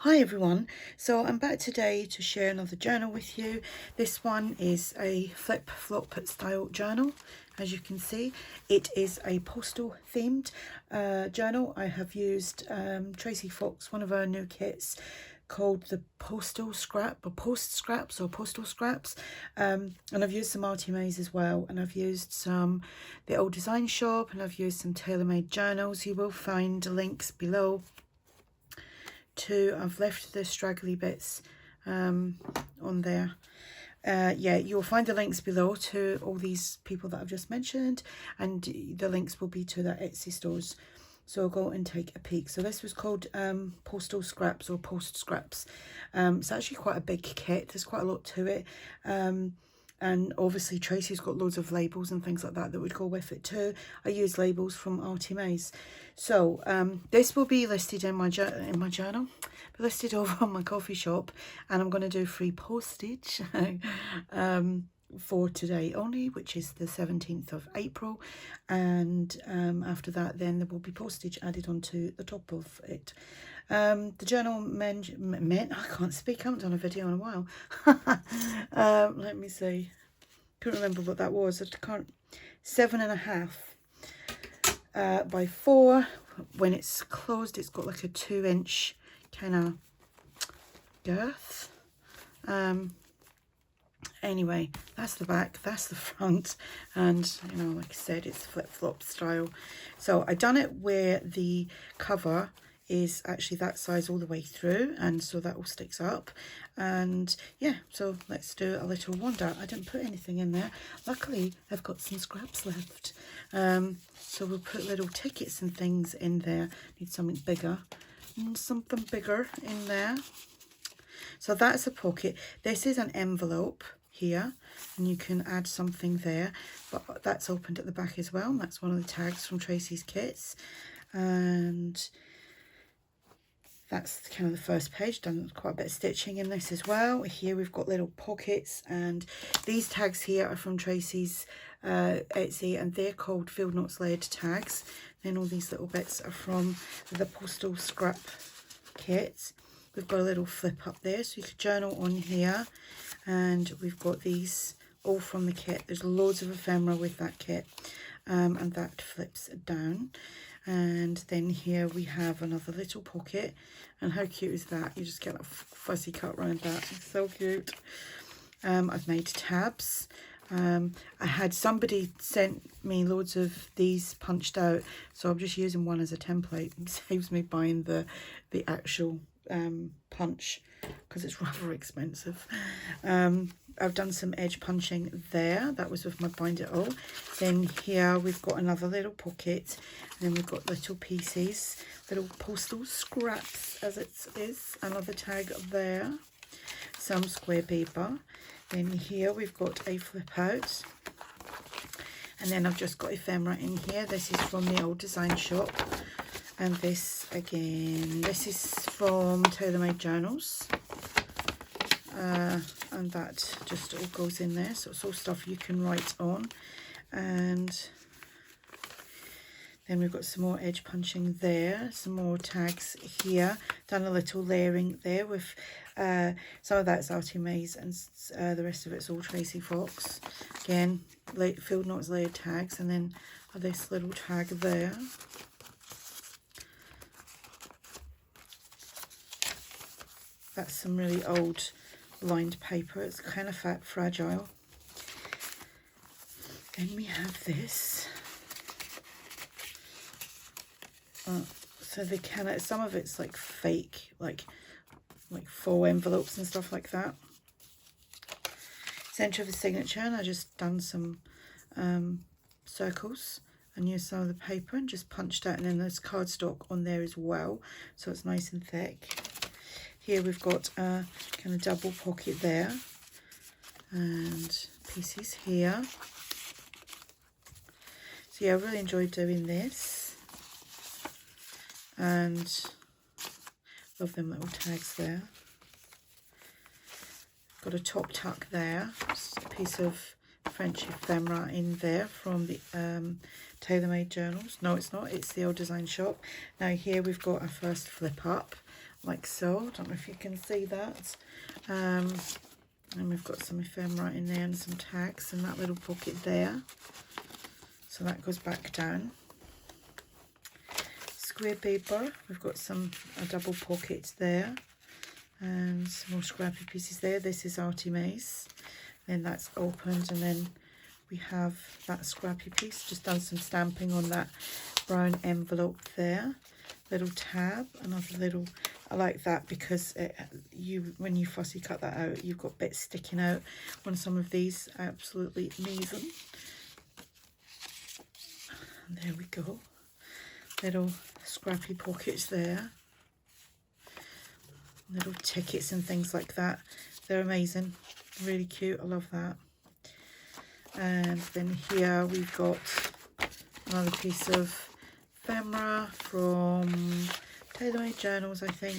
Hi everyone, so I'm back today to share another journal with you. This one is a flip-flop style journal. As you can see, it is a postal themed journal. I have used Tracie Fox, one of our new kits called the Postal Scrap or Post Scraps or Postal Scraps, and I've used some ARTYmaze as well, and I've used some the Old Design Shop, and I've used some TaylorMadeJournals. You will find links below to, I've left the straggly bits on there. Yeah, you'll find the links below to all these people that I've just mentioned, and the links will be to their Etsy stores, so go and take a peek. So this was called Postal Scraps or Post Scraps. It's actually quite a big kit, there's quite a lot to it, and obviously Tracie's got loads of labels and things like that that would go with it too. I use labels from ARTYmaze. So this will be listed in my journal, be listed over on my KoFi Shop, and I'm going to do free postage for today only, which is the 17th of April, and after that then there will be postage added onto the top of it. The journal meant I can't speak, I haven't done a video in a while. Let me see, couldn't remember what that was. I can't. 7.5 by 4. When it's closed, it's got like a 2-inch kind of girth. Anyway, that's the back, that's the front, and you know, like I said, it's flip-flop style. So I done it where the cover is actually that size all the way through, and so that all sticks up. And yeah, so let's do a little wander. I didn't put anything in there, luckily I've got some scraps left, so we'll put little tickets and things in there. Need something bigger and something bigger in there. So that's a pocket. This is an envelope here, and you can add something there, but that's opened at the back as well, and that's one of the tags from Tracie's kits. And that's kind of the first page. Done quite a bit of stitching in this as well. Here we've got little pockets, and these tags here are from Tracie's Etsy, and they're called Field Notes Layered tags. Then all these little bits are from the Postal Scrap kit. We've got a little flip up there, so you could journal on here, and we've got these all from the kit. There's loads of ephemera with that kit, and that flips down. And then here we have another little pocket, and how cute is that? You just get a fuzzy cut around that. It's so cute. I've made tabs. I had somebody sent me loads of these punched out, so I'm just using one as a template. It saves me buying the actual punch, because it's rather expensive. I've done some edge punching there, that was with my bind it all. Then here we've got another little pocket, and then we've got little pieces, little postal scraps as it is, another tag there, some square paper. Then here we've got a flip out, and then I've just got ephemera in here. This is from the Old Design Shop, and this again, this is from TaylorMadeJournals, and that just all goes in there, so it's all stuff you can write on. And then we've got some more edge punching there, some more tags here, done a little layering there with some of that's ARTYmaze, and the rest of it's all Tracie Fox. Again, Field Notes Layered tags, and then this little tag there. That's some really old lined paper, it's kind of fragile. Then we have this. So they can, some of it's like fake, like faux envelopes and stuff like that. Centre of the signature, and I just done some circles and used some of the paper and just punched out, and then there's cardstock on there as well, so it's nice and thick. Here we've got a kind of double pocket there, and pieces here. So yeah, I really enjoyed doing this, and love them little tags there. Got a top tuck there, just a piece of French ephemera in there from the TaylorMadeJournals. No, it's not, it's the Old Design Shop. Now here we've got our first flip up like so. I don't know if you can see that. And we've got some ephemera in there and some tags in that little pocket there. So that goes back down. Square paper, we've got a double pocket there. And some more scrappy pieces there. This is ARTYmaze. Then that's opened, and then we have that scrappy piece. Just done some stamping on that brown envelope there. Little tab, another little, I like that because when you fussy cut that out, you've got bits sticking out on some of these. Absolutely amazing. And there we go. Little scrappy pockets there. Little tickets and things like that. They're amazing. Really cute. I love that. And then here we've got another piece of ephemera from TaylorMadeJournals, I think.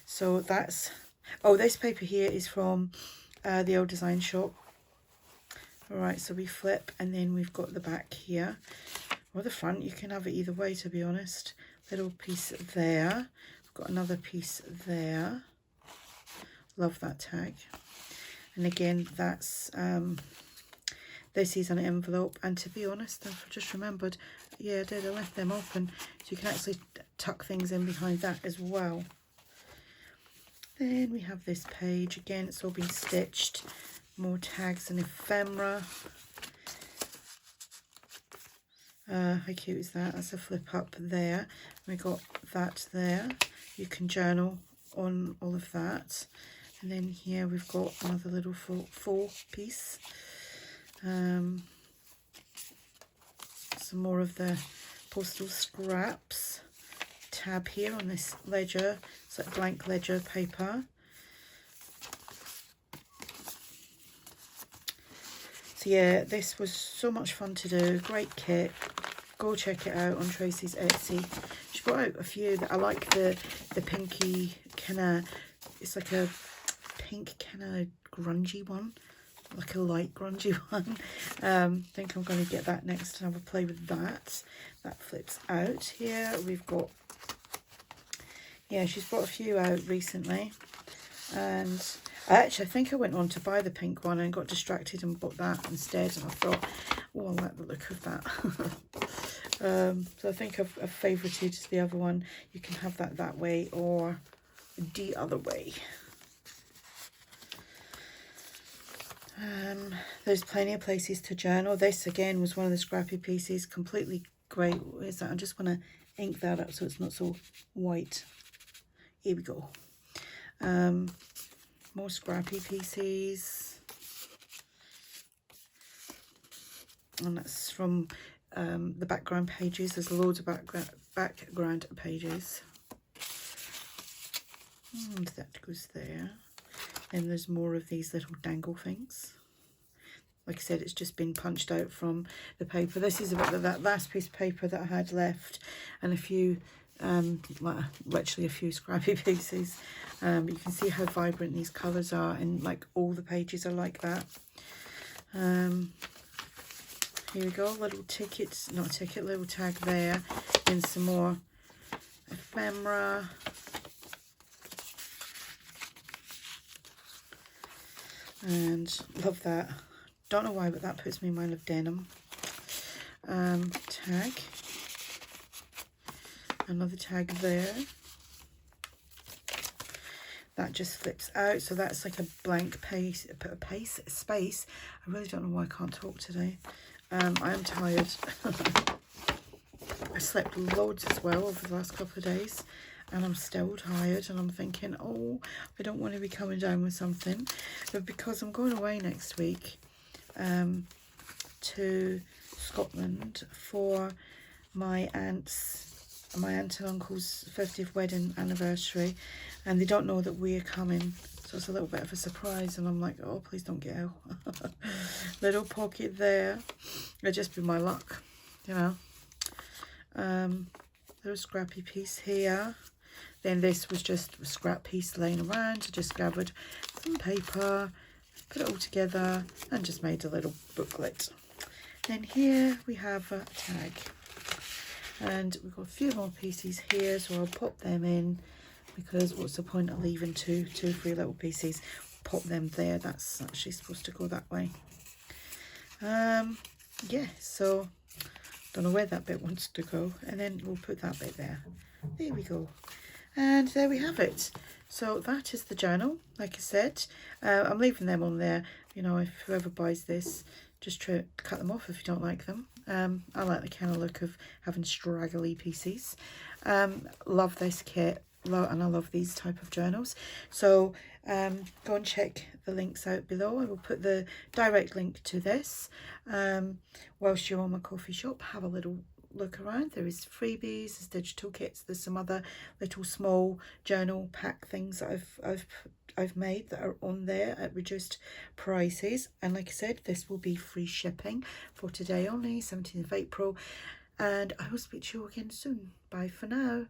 So that's, oh, this paper here is from the old design shop. Alright, so we flip, and then we've got the back here, or the front. You can have it either way, to be honest. Little piece there. We've got another piece there. Love that tag. And again, that's this is an envelope, and to be honest, I've just remembered, yeah, I did, I left them open, so you can actually tuck things in behind that as well. Then we have this page, again, it's all been stitched, more tags and ephemera. How cute is that? That's a flip up there. We got that there. You can journal on all of that. And then here we've got another little full piece. Some more of the Postal scraps. Tab here on this ledger. It's like blank ledger paper. So yeah, this was so much fun to do. Great kit. Go check it out on Tracie's Etsy. She brought out a few that I like. The pinky kind of, it's like a pink kind of grungy one, like a light grungy one. I think I'm going to get that next and have a play with that. That flips out. Here we've got, yeah, she's brought a few out recently, and I think I went on to buy the pink one and got distracted and bought that instead, and I thought, oh, I like the look of that. So I think I've favorited the other one. You can have that way or the other way. There's plenty of places to journal. This again was one of the scrappy pieces, completely great. Where's that? I just want to ink that up so it's not so white. Here we go. More scrappy pieces, and that's from the background pages. There's loads of background pages, and that goes there. And there's more of these little dangle things. Like I said, it's just been punched out from the paper. This is about that last piece of paper that I had left, and a few, well, literally a few scrappy pieces. You can see how vibrant these colours are, and like all the pages are like that. Here we go, little tickets, not a ticket, little tag there, and some more ephemera. And love that. Don't know why, but that puts me in mind of denim. Tag. Another tag there. That just flips out. So that's like a blank space. I really don't know why I can't talk today. I am tired. I slept loads as well over the last couple of days, and I'm still tired, and I'm thinking, oh, I don't want to be coming down with something. But because I'm going away next week to Scotland for my aunt and uncle's 50th wedding anniversary, and they don't know that we're coming, so it's a little bit of a surprise, and I'm like, oh, please don't get ill. Little pocket there. It'll just be my luck, you know. Little scrappy piece here. Then this was just a scrap piece laying around. I just gathered some paper, put it all together, and just made a little booklet. Then here we have a tag. And we've got a few more pieces here, so I'll pop them in, because what's the point of leaving two free little pieces? Pop them there. That's actually supposed to go that way. Yeah, so don't know where that bit wants to go, and then we'll put that bit there. There we go. And there we have it. So that is the journal. Like I said, I'm leaving them on there. You know, if whoever buys this, just try to cut them off if you don't like them. I like the kind of look of having straggly pieces. Love this kit, and I love these type of journals. So go and check the links out below. I will put the direct link to this. Whilst you're on my KoFi Shop, have a little look around. There is freebies, there's digital kits, there's some other little small journal pack things that I've made that are on there at reduced prices. And like I said, this will be free shipping for today only, 17th of April. And I will speak to you again soon. Bye for now.